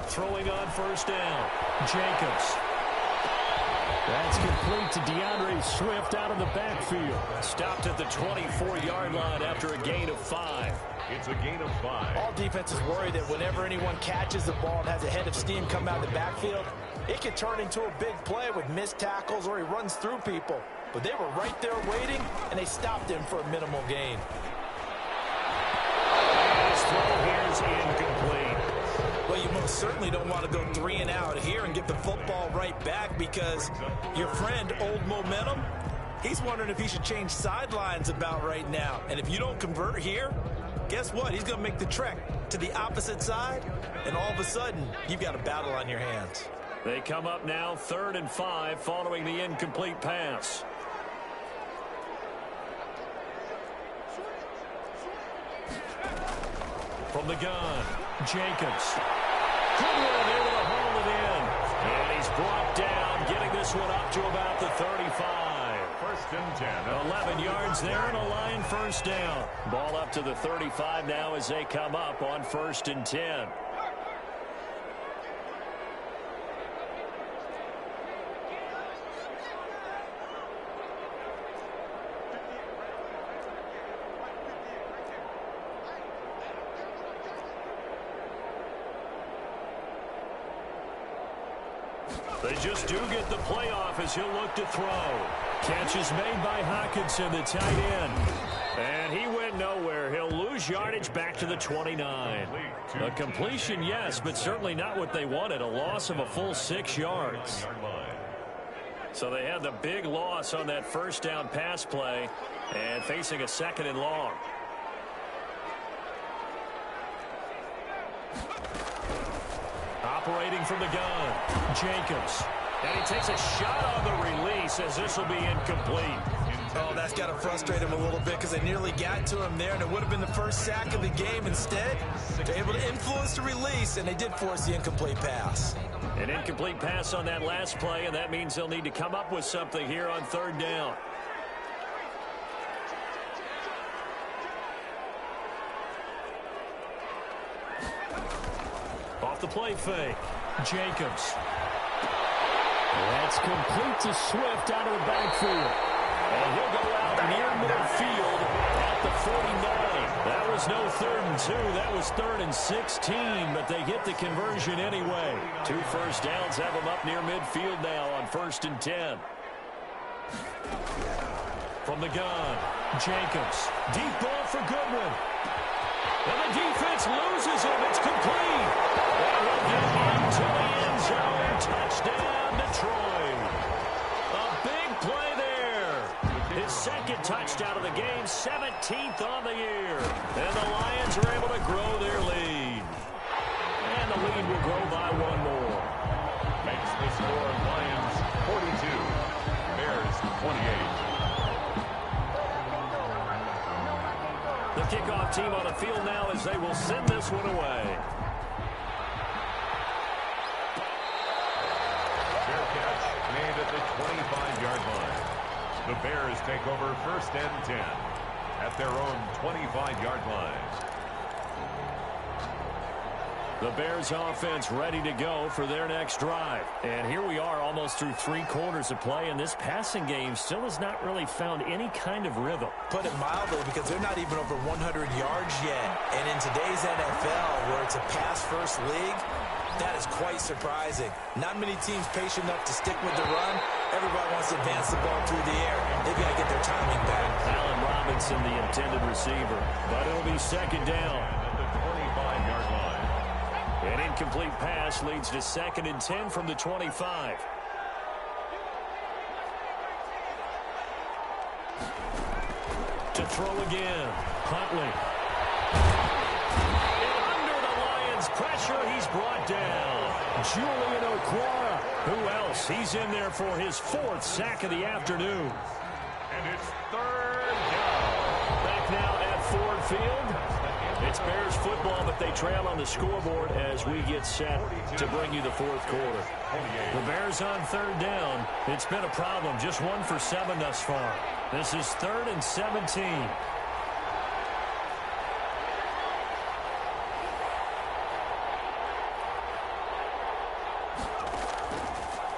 Throwing on 1st down. Jacobs. That's complete to DeAndre Swift out of the backfield. Stopped at the 24-yard line after a gain of 5. It's a gain of 5. All defenses worry that whenever anyone catches the ball and has a head of steam come out of the backfield, it can turn into a big play with missed tackles or he runs through people. But they were right there waiting, and they stopped him for a minimal gain. His throw here is incomplete. Well, you most certainly don't want to go 3 and out here and get the football right back because your friend, Old Momentum, he's wondering if he should change sidelines about right now. And if you don't convert here, guess what? He's going to make the trek to the opposite side, and all of a sudden, you've got a battle on your hands. They come up now 3rd and 5 following the incomplete pass. From the gun, Jacobs. Good one, able to hold it in. And he's brought down, getting this one up to about the 35. 1st and 10. 11 yards there and a Lion 1st down. Ball up to the 35 now as they come up on 1st and 10. They just do get the playoff as he'll look to throw. Catch is made by Hockenson, the tight end. And he went nowhere. He'll lose yardage back to the 29. A completion, yes, but certainly not what they wanted. A loss of a full 6 yards. So they had the big loss on that 1st down pass play and facing a 2nd and long. Operating from the gun, Jacobs. And he takes a shot on the release as this will be incomplete. Oh, that's got to frustrate him a little bit because they nearly got to him there, and it would have been the first sack of the game. Instead, they're able to influence the release, and they did force the incomplete pass. An incomplete pass on that last play, and that means they'll need to come up with something here on 3rd down. Off the play fake, Jacobs. That's complete to Swift out of the backfield. And he'll go out near midfield at the 49. That was no 3rd and 2. That was 3rd and 16, but they get the conversion anyway. 2 1st downs have them up near midfield now on 1st and 10. From the gun, Jacobs. Deep ball for Goodwin. And the defense loses him. It's complete. And he'll get into the end zone. Touchdown, Detroit. A big play there. His 2nd touchdown of the game, 17th on the year. And the Lions are able to grow their lead. And the lead will grow by 1 more. Makes the score Lions 42, Bears 28. The kickoff team on the field now as they will send this one away. Fair catch made at the 25-yard line. The Bears take over 1st and 10 at their own 25-yard line. The Bears offense ready to go for their next drive. And here we are almost through 3 quarters of play, and this passing game still has not really found any kind of rhythm. Put it mildly, because they're not even over 100 yards yet. And in today's NFL, where it's a pass-first league, that is quite surprising. Not many teams patient enough to stick with the run. Everybody wants to advance the ball through the air. They've got to get their timing back. Allen Robinson, the intended receiver. But it'll be second down. At the 25-yard line. An incomplete pass leads to 2nd and 10 from the 25. To throw again. Huntley. And under the Lions' pressure, he's brought down. Julian Okwara. Who else? He's in there for his 4th sack of the afternoon. And it's 3rd down. Back now at Ford Field. It's Bears football, but they trail on the scoreboard as we get set to bring you the 4th quarter. The Bears on 3rd down. It's been a problem. Just 1 for 7 thus far. This is 3rd and 17.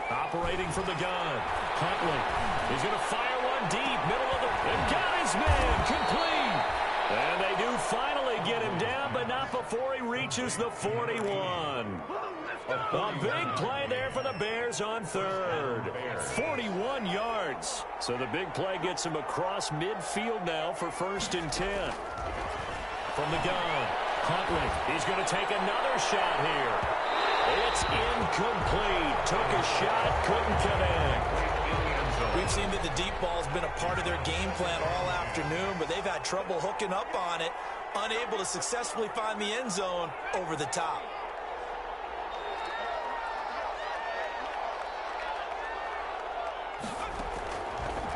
Operating from the gun. Huntley. He's going to fire one deep. Middle of the... And got his man. Complete. And they do finally get him down, but not before he reaches the 41. A big play there for the Bears on 3rd. 41 yards. So the big play gets him across midfield now for 1st and 10. From the gun, Huntley. He's going to take another shot here. It's incomplete. Took a shot, couldn't connect. We've seen that the deep ball's been a part of their game plan all afternoon, but they've had trouble hooking up on it, unable to successfully find the end zone over the top.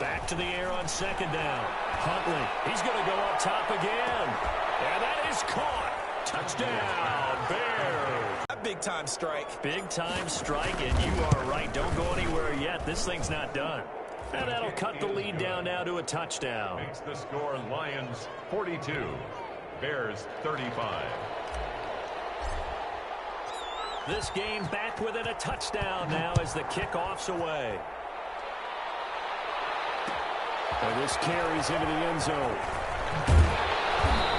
Back to the air on 2nd down. Huntley, he's going to go up top again. And that is caught. Touchdown, Bears. A big-time strike. Big-time strike, and you are right. Don't go anywhere yet. This thing's not done. And that'll cut the lead down now to a touchdown. Makes the score Lions 42, Bears 35. This game back within a touchdown now as the kickoff's away. And this carries into the end zone.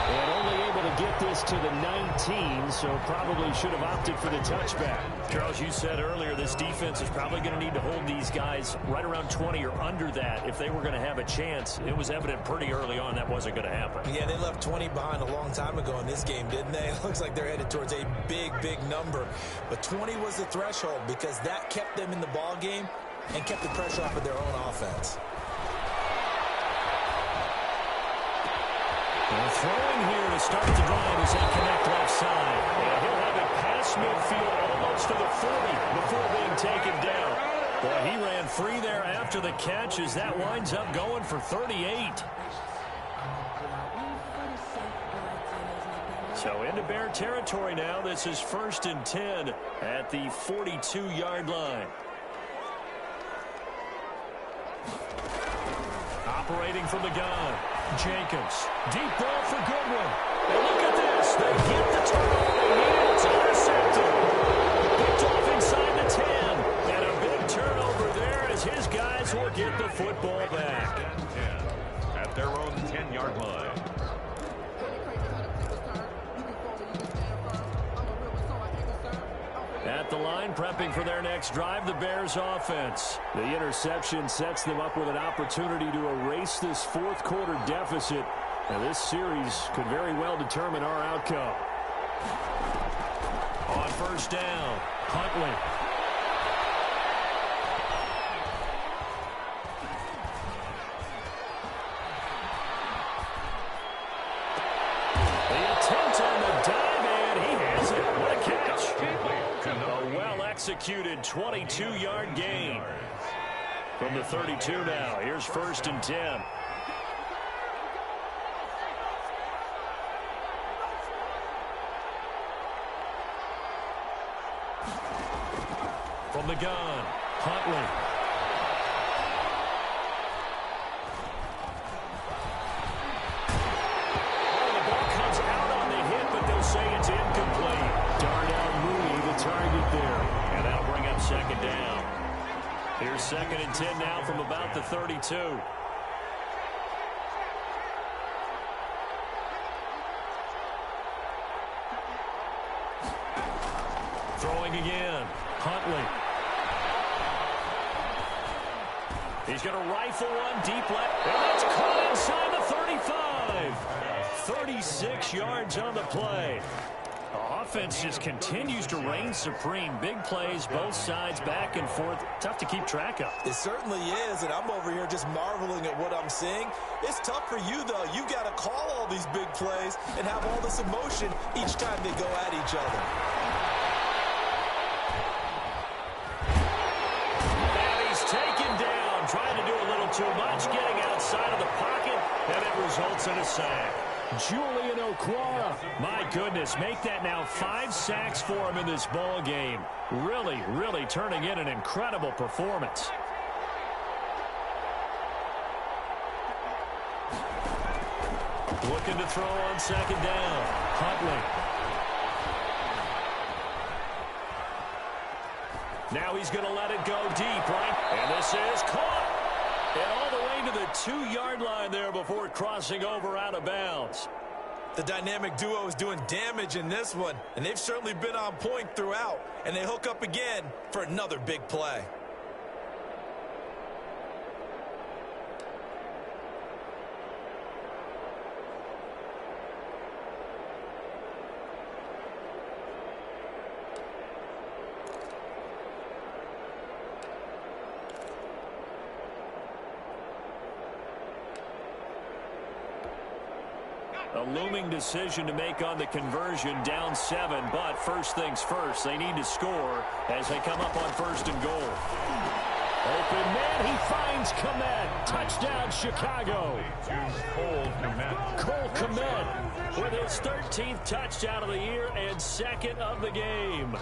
And only able to get this to the 19, so probably should have opted for the touchback. Charles, you said earlier this defense is probably going to need to hold these guys right around 20 or under that if they were going to have a chance. It was evident pretty early on that wasn't going to happen. Yeah, they left 20 behind a long time ago in this game, didn't they? It looks like they're headed towards a big, big number. But 20 was the threshold because that kept them in the ball game and kept the pressure off of their own offense. Well, throwing here to start the drive as they connect left side. And he'll have it past midfield almost to the 40 before being taken down. Boy, he ran free there after the catch as that winds up going for 38. So into Bear territory now. This is 1st and 10 at the 42-yard line. Operating from the gun. Jacobs. Deep ball for Goodwin. And look at this. They get the turnover they need. It's intercepted. Picked off inside the 10. And a big turnover there as his guys will get the football back. 10 at their own 10-yard line. At the line, prepping for their next drive, the Bears offense. The interception sets them up with an opportunity to erase this 4th quarter deficit. And this series could very well determine our outcome. On 1st down, Huntley. The attempt on the dive, and he has it. What a catch. A well-executed 22-yard gain. From the 32 now, here's 1st and 10. From the gun, Huntley. Oh, the ball comes out on the hit, but they'll say it's incomplete. Darnell 2nd and 10 now from about the 32. Throwing again. Huntley. He's going to rifle one deep left. And it's caught inside the 35. 36 yards on the play. The offense just continues to reign supreme. Big plays, both sides, back and forth. Tough to keep track of. It certainly is, and I'm over here just marveling at what I'm seeing. It's tough for you, though. You've got to call all these big plays and have all this emotion each time they go at each other. And he's taken down, trying to do a little too much, getting outside of the pocket, and it results in a sack. Julian Okwara. My goodness, make that now 5 sacks for him in this ball game. Really, really turning in an incredible performance. Looking to throw on 2nd down. Huntley. Now he's going to let it go deep, right? And this is caught. And all the way to the 2-yard line there before crossing over out of bounds. The dynamic duo is doing damage in this one, and they've certainly been on point throughout. And they hook up again for another big play. A looming decision to make on the conversion, down 7, but first things first, they need to score as they come up on 1st and goal. Open man, he finds Kmet. Touchdown, Chicago. Cole Kmet with his 13th touchdown of the year and 2nd of the game.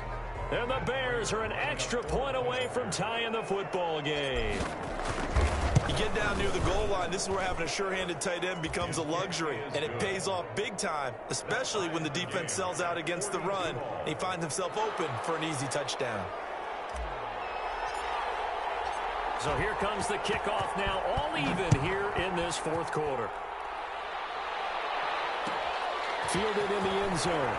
And the Bears are an extra point away from tying the football game. You get down near the goal line, this is where having a sure-handed tight end becomes a luxury, and it pays off big time, especially when the defense sells out against the run, and he finds himself open for an easy touchdown. So here comes the kickoff now, all even here in this 4th quarter. Fielded in the end zone.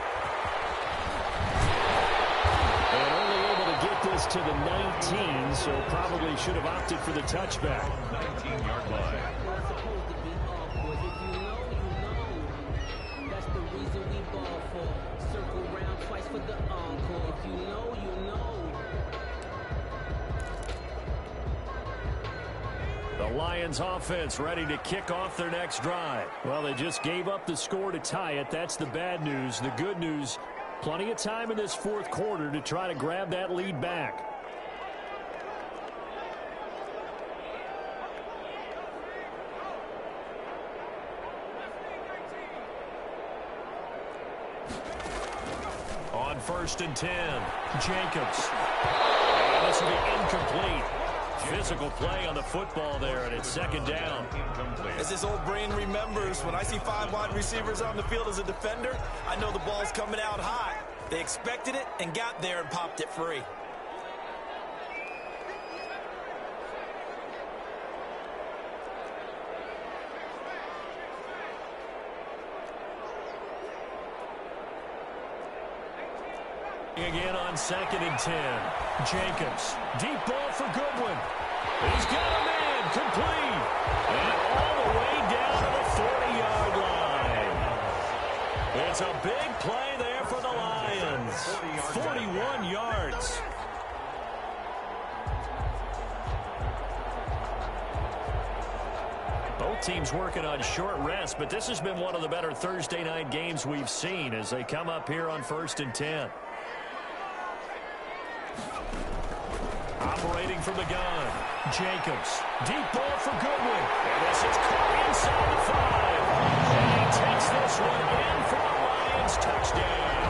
And only able to get this to the 19, so probably should have opted for the touchback. 19-yard line. That's the reason we ball for. Circle round twice for the encore. If you know, you know. The Lions offense ready to kick off their next drive. Well, they just gave up the score to tie it. That's the bad news. The good news, plenty of time in this 4th quarter to try to grab that lead back. On 1st and 10, Jacobs. And this will be incomplete. Physical play on the football there, and it's 2nd down. As this old brain remembers, when I see 5 wide receivers on the field as a defender, I know the ball's coming out high. They expected it and got there and popped it free. Again on 2nd and 10. Jacobs. Deep ball for Goodwin. He's got a man complete. And all the way down to the 40-yard line. It's a big play there for the Lions. 41 yards. Both teams working on short rest, but this has been one of the better Thursday night games we've seen as they come up here on 1st and 10. Operating from the gun. Jacobs. Deep ball for Goodwin. And this is caught inside the 5. And he takes this one in for a Lions touchdown.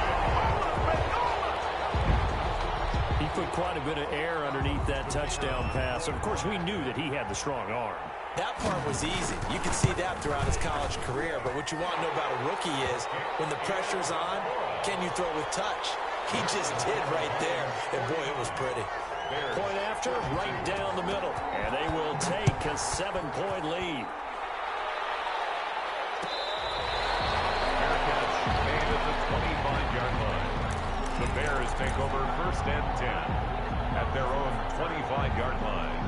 He put quite a bit of air underneath that touchdown pass. Of course, we knew that he had the strong arm. That part was easy. You can see that throughout his college career. But what you want to know about a rookie is when the pressure's on, can you throw with touch? He just did right there. And, boy, it was pretty. Point after, right down the middle. And they will take a 7-point lead. Fair catch made at the 25-yard line. The Bears take over 1st and 10 at their own 25-yard line.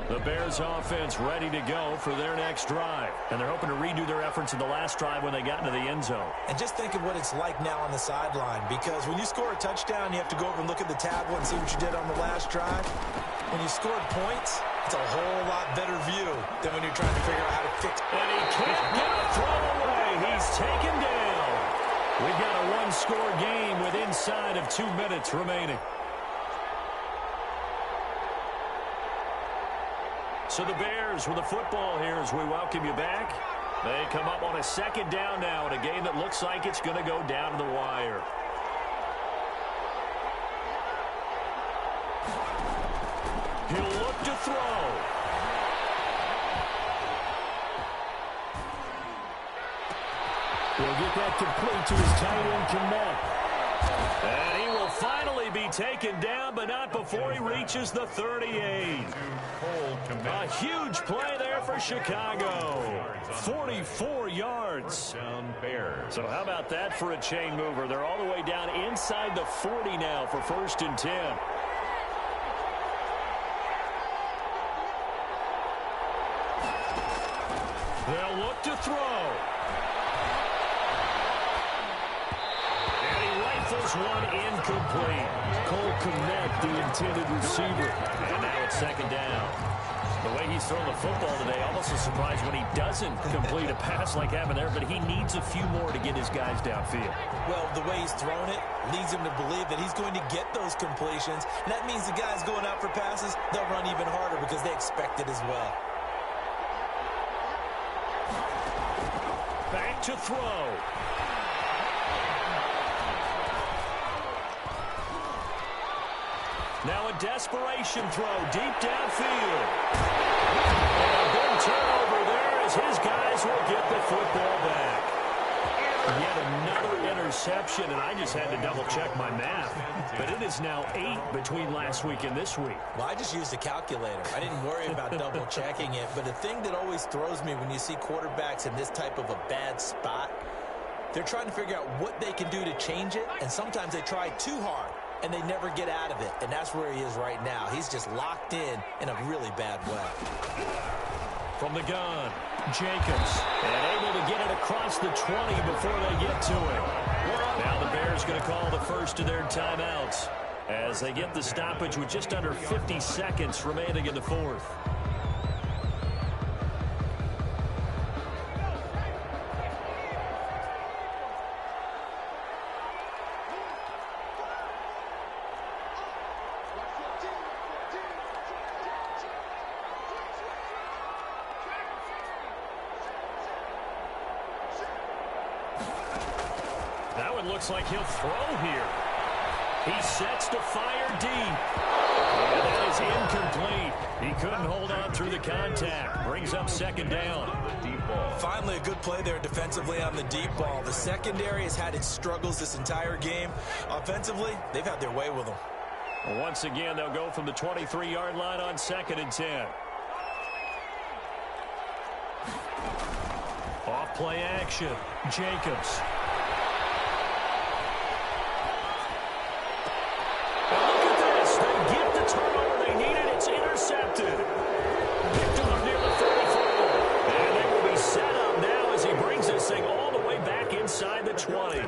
The Bears offense ready to go for their next drive. And they're hoping to redo their efforts in the last drive when they got into the end zone. And just think of what it's like now on the sideline, because when you score a touchdown, you have to go over and look at the tablet and see what you did on the last drive. When you scored points, it's a whole lot better view than when you're trying to figure out how to fix it. And he can't get a throw away. He's taken down. We've got a one-score game with inside of 2 minutes remaining. So the Bears with the football here as we welcome you back. They come up on a 2nd down now in a game that looks like it's going to go down to the wire. He'll look to throw. He'll get that complete to his tight end, Kmet. And he will finally be taken down, but not before he reaches the 38. A huge play there for Chicago. 44 yards. So how about that for a chain mover? They're all the way down inside the 40 now for 1st and 10. They'll look to throw. One incomplete. Cole Kmet, the intended receiver. And now it's 2nd down. The way he's thrown the football today, almost a surprise when he doesn't complete a pass like happened there, but he needs a few more to get his guys downfield. Well, the way he's thrown it leads him to believe that he's going to get those completions. And that means the guys going out for passes, they'll run even harder because they expect it as well. Back to throw. Now a desperation throw deep downfield. And a big turnover there as his guys will get the football back. Yet another interception, and I just had to double-check my math. But it is now 8 between last week and this week. Well, I just used a calculator. I didn't worry about double-checking it. But the thing that always throws me when you see quarterbacks in this type of a bad spot, they're trying to figure out what they can do to change it, and sometimes they try too hard, and they never get out of it. And that's where he is right now. He's just locked in a really bad way. From the gun, Jacobs, and able to get it across the 20 before they get to it. Now the Bears going to call the first of their timeouts as they get the stoppage with just under 50 seconds remaining in the 4th. That one looks like he'll throw here. He sets to fire deep. And that is incomplete. He couldn't hold on through the contact. Brings up 2nd down. Finally, a good play there defensively on the deep ball. The secondary has had its struggles this entire game. Offensively, they've had their way with them. Once again, they'll go from the 23-yard line on 2nd and 10. Off play action. Jacobs. Intercepted. Picked him up near the 34. And they will be set up now as he brings this thing all the way back inside the 20.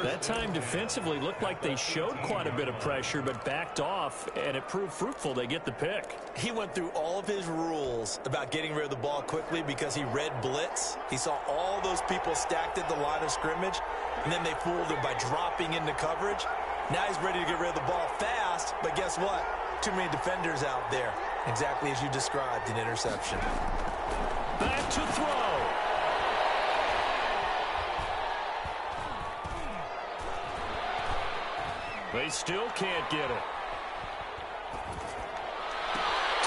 That time defensively looked like they showed quite a bit of pressure but backed off, and it proved fruitful. They get the pick. He went through all of his rules about getting rid of the ball quickly because he read blitz. He saw all those people stacked at the line of scrimmage, and then they fooled him by dropping into coverage. Now he's ready to get rid of the ball fast, but guess what? Too many defenders out there. Exactly as you described, an interception. Back to throw. They still can't get it.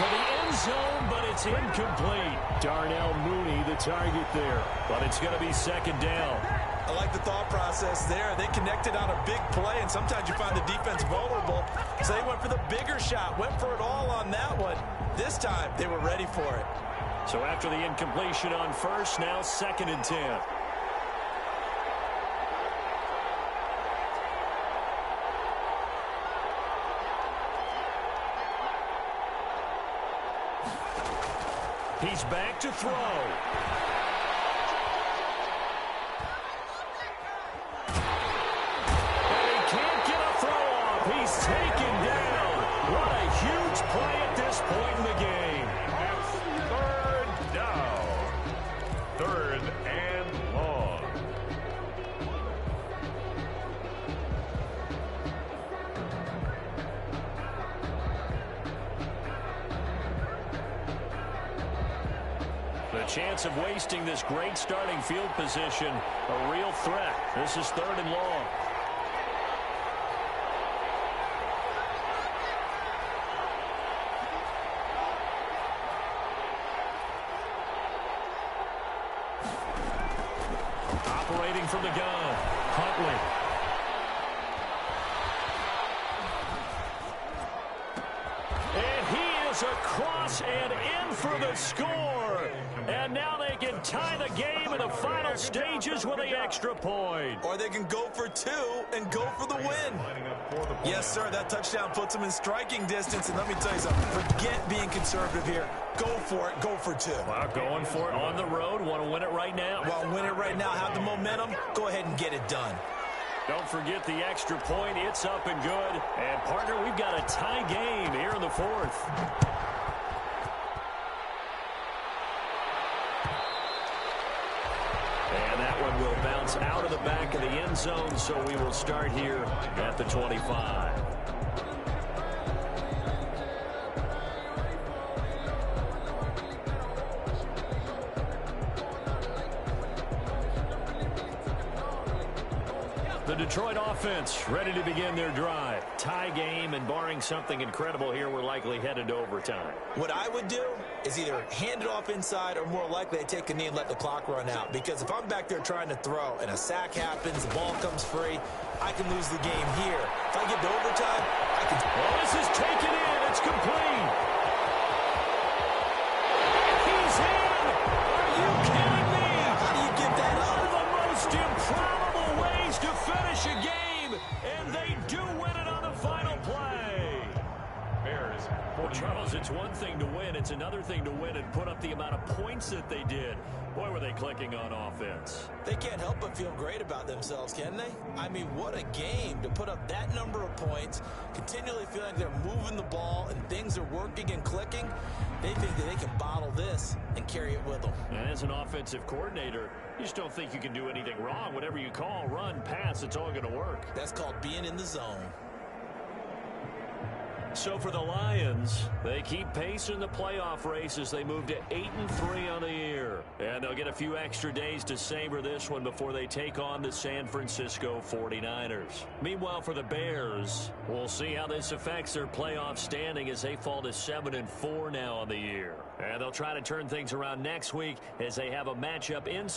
to the end zone, but it's incomplete. Darnell Mooney, the target there. But it's going to be second down. I like the thought process there. They connected on a big play, and sometimes you find the defense vulnerable. So they went for the bigger shot, went for it all on that one. This time, they were ready for it. So after the incompletion on first, now 2nd and 10. He's back to throw. And he can't get a throw off. He's taken down. What a huge play at this point in the game. It's 3rd down. 3rd and long. The chance of wasting this great starting field position, a real threat. This is 3rd and long. Operating from the gun, Huntley. And he is across and in for the score. And now they can tie the game in the final stages with the extra point. Or they can go for 2 and go for the win. Yes, sir, that touchdown puts them in striking distance. And let me tell you something, forget being conservative here. Go for it, go for 2. Wow, going for it on the road. Want to win it right now? Well, win it right now, have the momentum, go ahead and get it done. Don't forget the extra point. It's up and good. And, partner, we've got a tie game here in the 4th. And that one will bounce out of the back of the end zone, so we will start here at the 25. The Detroit offense ready to begin their drive. Tie game, and barring something incredible here, we're likely headed to overtime. What I would do is either hand it off inside or more likely to take a knee and let the clock run out. Because if I'm back there trying to throw and a sack happens, the ball comes free, I can lose the game here. If I get to overtime, I can... Well, this is taken in. It's complete. He's in. Are you kidding me? How do you get that One up? of the most improbable ways to finish a game, and they do win it on the final play. Bears. Well, Charles, it's one thing to win. It's another thing to win and put up the amount of points that they did. Boy, were they clicking on offense. They can't help but feel great about themselves, can they? I mean, what a game to put up that number of points, continually feeling like they're moving the ball and things are working and clicking. They think that they can bottle this and carry it with them. And as an offensive coordinator, you just don't think you can do anything wrong. Whatever you call, run, pass, it's all going to work. That's called being in the zone. So for the Lions, they keep pace in the playoff race as they move to 8-3 on the year. And they'll get a few extra days to savor this one before they take on the San Francisco 49ers. Meanwhile, for the Bears, we'll see how this affects their playoff standing as they fall to 7-4 now on the year. And they'll try to turn things around next week as they have a matchup in